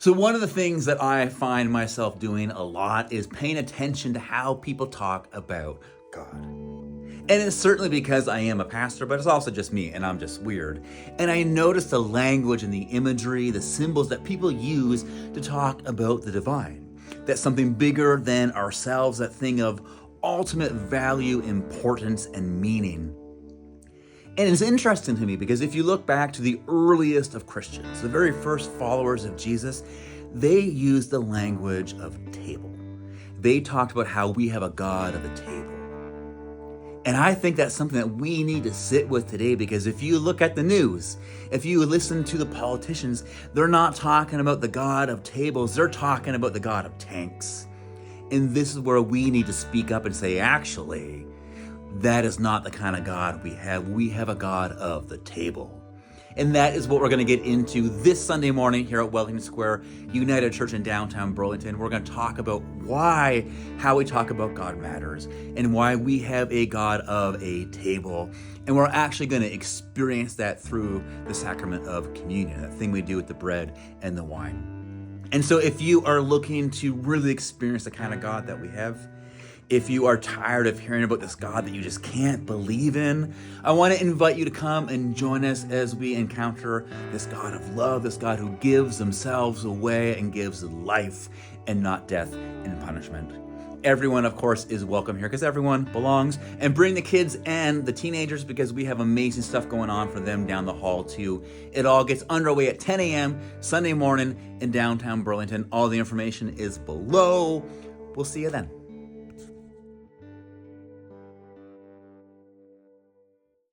So one of the things that I find myself doing a lot is paying attention to how people talk about God. And it's certainly because I am a pastor, but it's also just me, and I'm just weird. And I notice the language and the imagery, the symbols that people use to talk about the divine. That's something bigger than ourselves, that thing of ultimate value, importance, and meaning. And it's interesting to me because if you look back to the earliest of Christians, the very first followers of Jesus, they used the language of table. They talked about how we have a God of the table. And I think that's something that we need to sit with today, because if you look at the news, if you listen to the politicians, they're not talking about the God of tables, they're talking about the God of tanks. And this is where we need to speak up and say, actually, that is not the kind of God we have. We have a God of the table. And that is what we're going to get into this Sunday morning here at Wellington Square United Church in downtown Burlington. We're going to talk about how we talk about God matters, and why we have a God of a table. And we're actually going to experience that through the sacrament of communion, that thing we do with the bread and the wine. And so if you are looking to really experience the kind of God that we have, if you are tired of hearing about this God that you just can't believe in, I want to invite you to come and join us as we encounter this God of love, this God who gives themselves away and gives life and not death and punishment. Everyone, of course, is welcome here because everyone belongs. And bring the kids and the teenagers, because we have amazing stuff going on for them down the hall too. It all gets underway at 10 a.m. Sunday morning in downtown Burlington. All the information is below. We'll see you then.